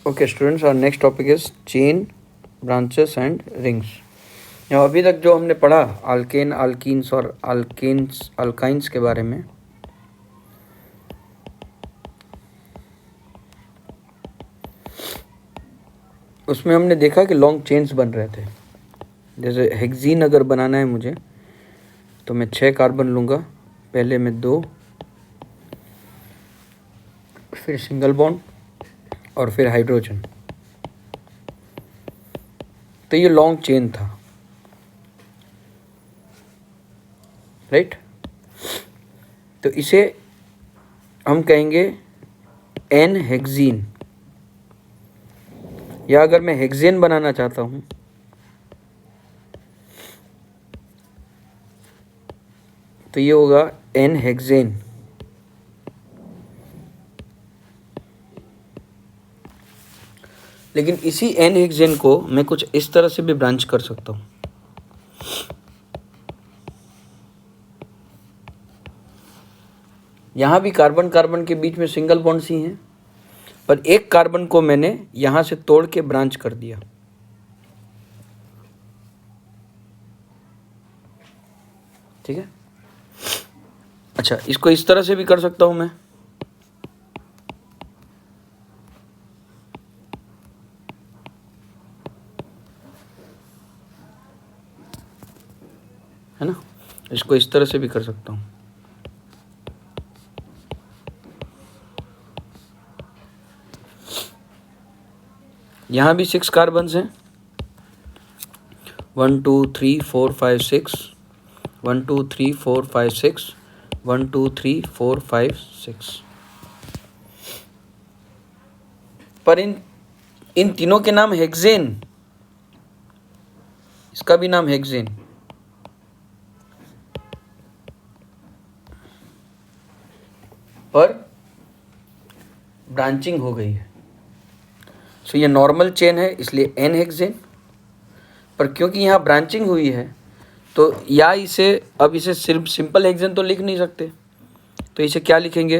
Okay, students, our next topic is chain, branches and rings. Now, अभी तक जो हमने पढ़ा अल्केन, अल्कीन्स और अल्काइंस के बारे में, उसमें हमने देखा कि लॉन्ग चेन्स बन रहे थे। जैसे हेक्सीन अगर बनाना है मुझे, तो मैं 6 कार्बन लूँगा, पहले मैं 2, फिर सिंगल बॉन्ड और फिर हाइड्रोजन। तो ये लॉन्ग चेन था, राइट। तो इसे हम कहेंगे एन हेक्सीन, या अगर मैं हेक्सेन बनाना चाहता हूँ तो ये होगा एन हेक्सेन। लेकिन इसी एन हेक्सेन को मैं कुछ इस तरह से भी ब्रांच कर सकता हूँ। यहाँ भी कार्बन कार्बन के बीच में सिंगल बॉन्ड सी हैं, पर एक कार्बन को मैंने यहाँ से तोड़ के ब्रांच कर दिया। ठीक है। अच्छा, इसको इस तरह से भी कर सकता हूँ मैं। है ना, इसको इस तरह से भी कर सकता हूँ। यहाँ भी 6 कार्बन्स हैं, 1 2 3 4 5 6, 1 2 3 4 5 6, 1 2 3 4 5 6। पर इन तीनों के नाम हेक्सेन, इसका भी नाम हेक्सेन। पर ब्रांचिंग हो गई है। सो ये नॉर्मल चेन है, इसलिए एन हेक्सेन। पर क्योंकि यहाँ ब्रांचिंग हुई है, तो या इसे सिर्फ सिंपल हेक्सेन तो लिख नहीं सकते, तो इसे क्या लिखेंगे?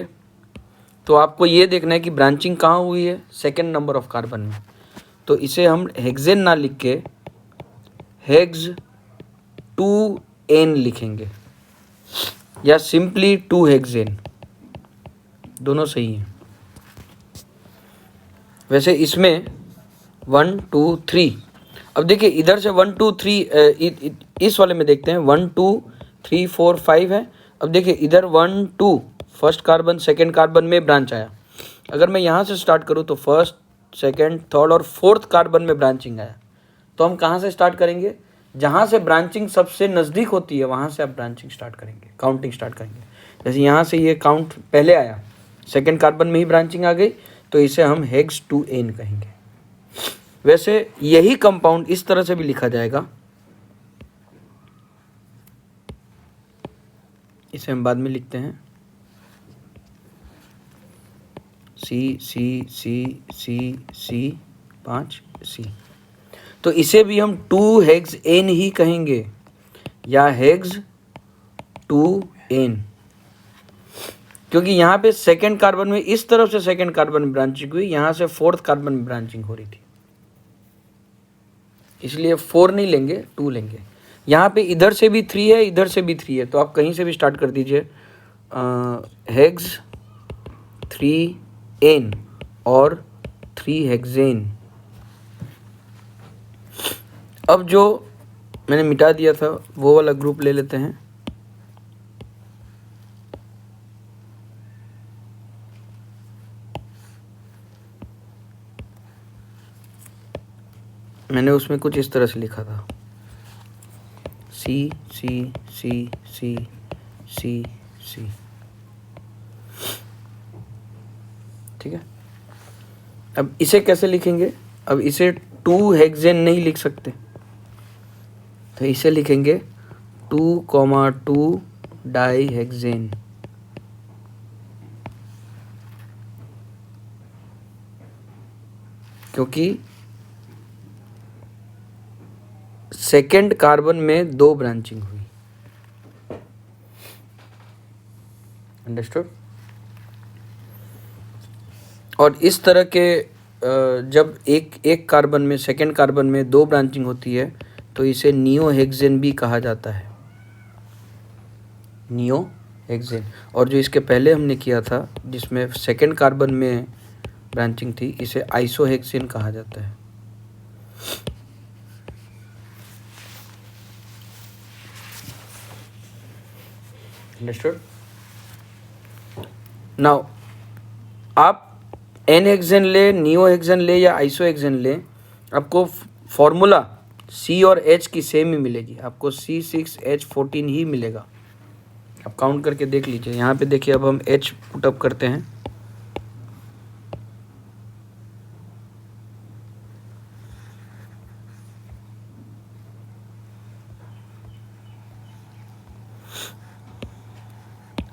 तो आपको ये देखना है कि ब्रांचिंग कहाँ हुई है, सेकेंड नंबर ऑफ कार्बन में। तो इसे हम हेक्सेन ना लिख के हेक्स 2n लिखेंगे, या सिंपली 2 हेक्सेन, दोनों सही हैं। वैसे इसमें 1 2 3, अब देखिए इधर से 1 2 3, इस वाले में देखते हैं 1 2 3 4 5 है। अब देखिए इधर 1 2 फर्स्ट कार्बन सेकेंड कार्बन में ब्रांच आया। अगर मैं यहाँ से स्टार्ट करूँ तो फर्स्ट सेकेंड थर्ड और फोर्थ कार्बन में ब्रांचिंग आया। तो हम कहाँ से स्टार्ट करेंगे? जहाँ से ब्रांचिंग सबसे नज़दीक होती है वहाँ से आप ब्रांचिंग स्टार्ट करेंगे, काउंटिंग स्टार्ट करेंगे। जैसे यहाँ से ये काउंट पहले आया, सेकेंड कार्बन में ही ब्रांचिंग आ गई, तो इसे हम हेक्स 2n कहेंगे। वैसे यही कंपाउंड इस तरह से भी लिखा जाएगा, इसे हम बाद में लिखते हैं C 5 C। तो इसे भी हम 2 हेक्स n ही कहेंगे, या हेक्स 2n, क्योंकि यहाँ पे सेकेंड कार्बन में इस तरफ से सेकेंड कार्बन में ब्रांचिंग हुई, यहाँ से फोर्थ कार्बन में ब्रांचिंग हो रही थी, इसलिए 4 नहीं लेंगे, 2 लेंगे। यहाँ पे इधर से भी 3 है, इधर से भी 3 है, तो आप कहीं से भी स्टार्ट कर दीजिए, हेक्स 3n और 3 हेक्सेन। अब जो मैंने मिटा दिया था वो वाला ग्रुप ले लेते हैं। मैंने उसमें कुछ इस तरह से लिखा था C C C C C C। ठीक है। अब इसे कैसे लिखेंगे? अब इसे 2 हेक्सेन नहीं लिख सकते, तो इसे लिखेंगे 2,2 डाई हेक्सेन। क्योंकि सेकेंड कार्बन में 2 ब्रांचिंग हुई। अंडरस्टूड? और इस तरह के जब एक एक कार्बन में, सेकेंड कार्बन में 2 ब्रांचिंग होती है तो इसे नियोहेक्सेन भी कहा जाता है, नियोहेक्सेन। और जो इसके पहले हमने किया था जिसमें सेकेंड कार्बन में ब्रांचिंग थी, इसे आइसोहेक्सेन कहा जाता है। अंडरस्टूड? नाउ आप एन हेक्सेन ले, नियोहेक्सेन ले या आइसोहेक्सेन ले, आपको फॉर्मूला C और H की सेम ही मिलेगी, आपको C6H14 ही मिलेगा। आप काउंट करके देख लीजिए। यहाँ पे देखिए, अब हम H पुटअप करते हैं।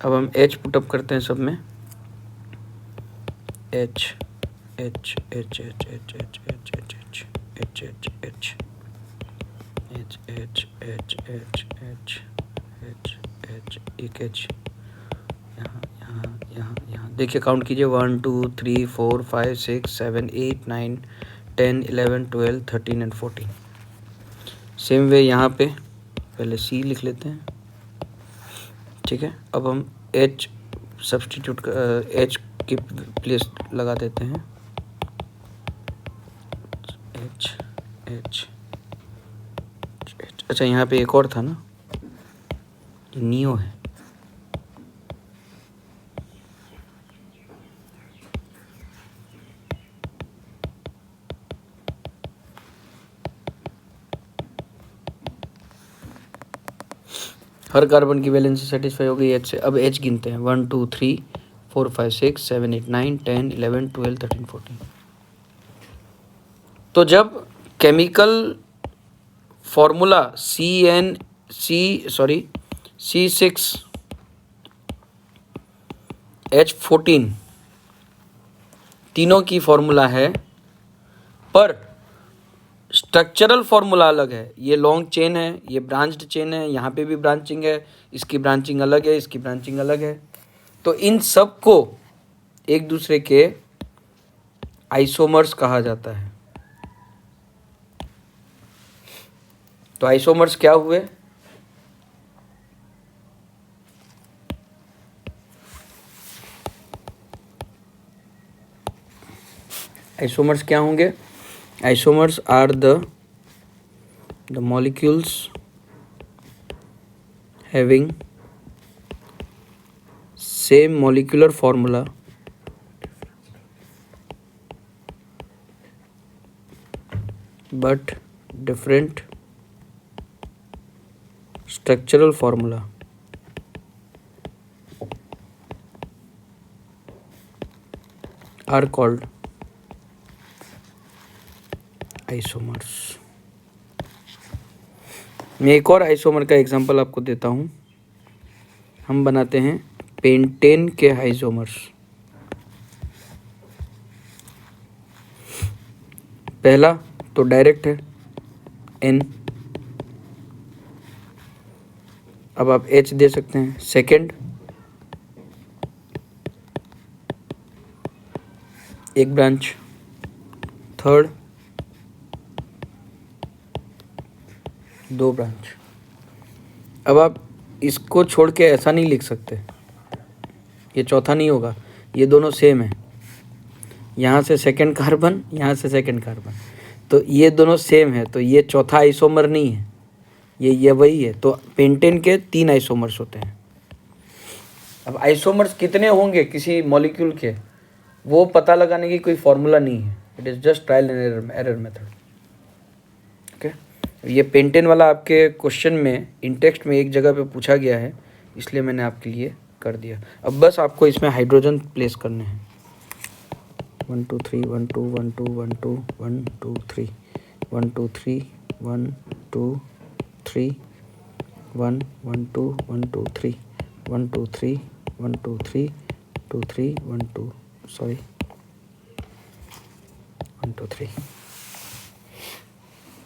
अब हम H पुटअप करते हैं सब में। H H H H H H H H H H H H H H H H H H H एक H यहाँ यहाँ यहाँ यहाँ देखिए, काउंट कीजिए 1 2 3 4 5 6 7 8 9 10 11 12 13 एंड 14। सेम वे यहाँ पे पहले C लिख लेते हैं, ठीक है। अब हम H सब्स्टिट्यूट H की प्लेस लगा देते हैं, H H H। अच्छा, यहाँ पे एक और था ना, नियो है। हर कार्बन की वैलेंसी सेटिस्फाई हो गई H से। अब H गिनते हैं, 1 2 3 4 5 6 7 8 9 10 11 12 13 14। तो जब केमिकल फॉर्मूला C6H14 तीनों की फॉर्मूला है, पर स्ट्रक्चरल फॉर्मूला अलग है। ये लॉन्ग चेन है, ये ब्रांच्ड चेन है, यहाँ पे भी ब्रांचिंग है, इसकी ब्रांचिंग अलग है, इसकी ब्रांचिंग अलग है। तो इन सब को एक दूसरे के आइसोमर्स कहा जाता है। तो आइसोमर्स क्या हुए? आइसोमर्स क्या होंगे? Isomers are the molecules having same molecular formula but different structural formula are called isomers. मैं एक और आइसोमर का एग्जांपल आपको देता हूँ। हम बनाते हैं पेंटेन के आइसोमर्स। पहला तो डायरेक्ट है N, अब आप H दे सकते हैं। सेकंड, एक ब्रांच। Third, 2 branch. अब आप इसको छोड़ के ऐसा नहीं लिख सकते, ये चौथा नहीं होगा, ये दोनों सेम है। यहाँ से सेकंड कार्बन, यहाँ से सेकंड कार्बन, तो ये दोनों सेम है, तो ये चौथा आइसोमर नहीं है, ये वही है। तो पेंटेन के 3 आइसोमर्स होते हैं। अब आइसोमर्स कितने होंगे किसी मॉलिक्यूल के, वो पता लगाने की कोई फॉर्मूला नहीं है। It is just trial and error method. Okay, ये पेंटेन वाला आपके क्वेश्चन में इन टेक्स्ट में एक जगह पे पूछा गया है, इसलिए मैंने आपके लिए कर दिया। अब बस आपको इसमें हाइड्रोजन प्लेस करने हैं। 1 2 3 1 2 1 2 1 2 1 2 3 1 2 3 1 2 3 1 1 2 1 2 3 1 2 3 1 2 3 2 3 1 2 सॉरी 1 2 3।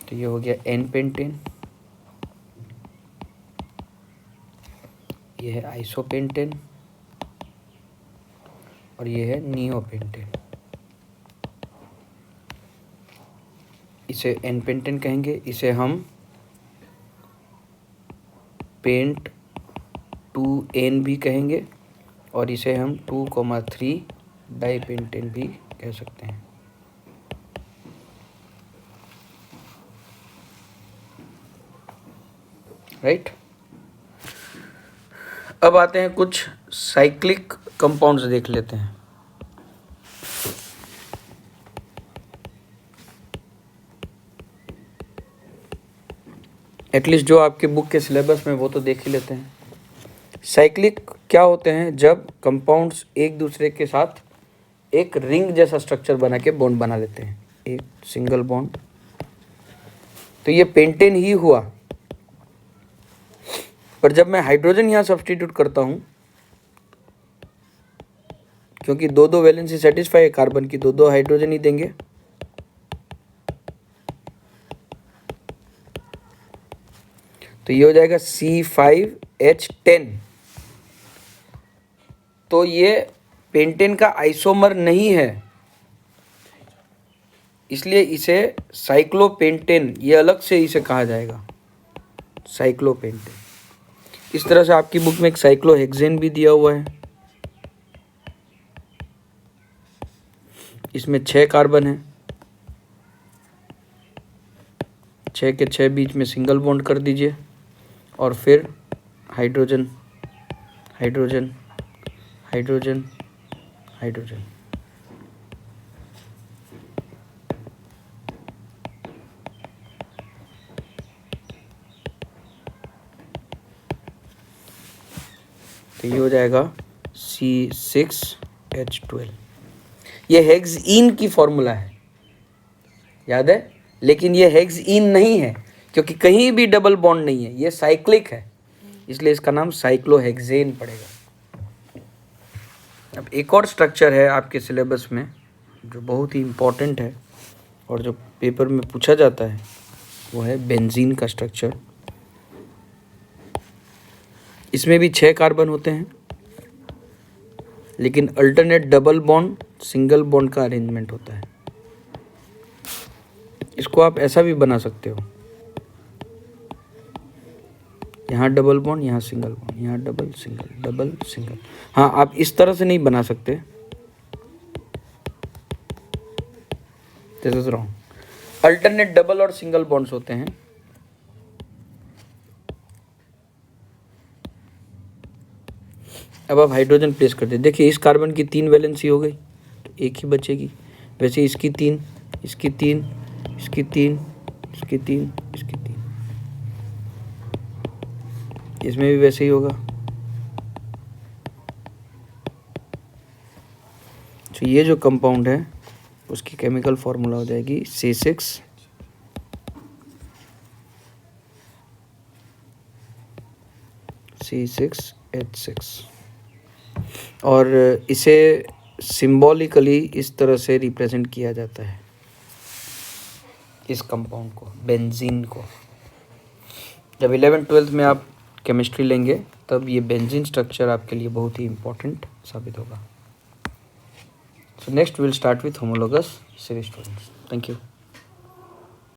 तो ये हो गया एन पेंटेन, ये है आइसोपेंटेन और ये है नियोपेंटेन। इसे एन पेंटेन कहेंगे, इसे हम पेंट 2N भी कहेंगे और इसे हम 2,3 डाइपेंटेन भी कह सकते हैं। राइट। अब आते हैं कुछ साइक्लिक कंपाउंड्स देख लेते हैं। एटलीस्ट जो आपके बुक के सिलेबस में वो तो देख ही लेते हैं। साइक्लिक क्या होते हैं? जब कंपाउंड्स एक दूसरे के साथ एक रिंग जैसा स्ट्रक्चर बना के बॉन्ड बना लेते हैं, एक सिंगल बॉन्ड, तो ये पेंटेन ही हुआ। पर जब मैं हाइड्रोजन यहाँ सब्स्टिट्यूट करता हूँ, क्योंकि दो दो वैलेंसी सेटिस्फाई है, कार्बन की दो दो हाइड्रोजन ही देंगे, तो ये हो जाएगा C5H10। तो ये पेंटेन का आइसोमर नहीं है, इसलिए इसे साइक्लोपेंटेन, ये अलग से इसे कहा जाएगा, साइक्लोपेंटेन। इस तरह से आपकी बुक में एक साइक्लोहेक्सेन भी दिया हुआ है, इसमें 6 कार्बन है, 6 के 6 बीच में सिंगल बॉन्ड कर दीजिए और फिर हाइड्रोजन हाइड्रोजन हाइड्रोजन हाइड्रोजन। तो ये हो जाएगा C6H12। ये हेक्सईन की फॉर्मूला है, याद है, लेकिन ये हेक्सईन नहीं है क्योंकि कहीं भी डबल बॉन्ड नहीं है, ये साइक्लिक है, इसलिए इसका नाम साइक्लोहेक्सेन पड़ेगा। अब एक और स्ट्रक्चर है आपके सिलेबस में जो बहुत ही इम्पोर्टेंट है और जो पेपर में पूछा जाता है, वो है बेंजीन का स्ट्रक्चर। इसमें भी 6 कार्बन होते हैं, लेकिन alternate double bond single bond का अरेंजमेंट होता है। इसको आप ऐसा भी बना सकते हो, यहाँ डबल बॉन्ड, यहाँ सिंगल बॉन्ड, यहाँ डबल सिंगल। हाँ, आप इस तरह से नहीं बना सकते, this is wrong. Alternate double और सिंगल बॉन्ड्स होते हैं। अब आप हाइड्रोजन प्लेस करते हैं, देखिए इस कार्बन की 3 वैलेंसी हो गई, तो एक ही बचेगी। वैसे इसकी 3, इसकी 3, इसकी 3, इसकी 3, इसकी 3, इसमें भी वैसे ही होगा। तो ये जो कंपाउंड है उसकी केमिकल फॉर्मूला हो जाएगी C6H6 और इसे सिंबॉलिकली इस तरह से रिप्रेजेंट किया जाता है, इस कंपाउंड को, बेंजीन को। जब 11th-12th में आप केमिस्ट्री लेंगे तब ये बेंजीन स्ट्रक्चर आपके लिए बहुत ही इम्पोर्टेंट साबित होगा। So next we will start with homologous series students. Thank you.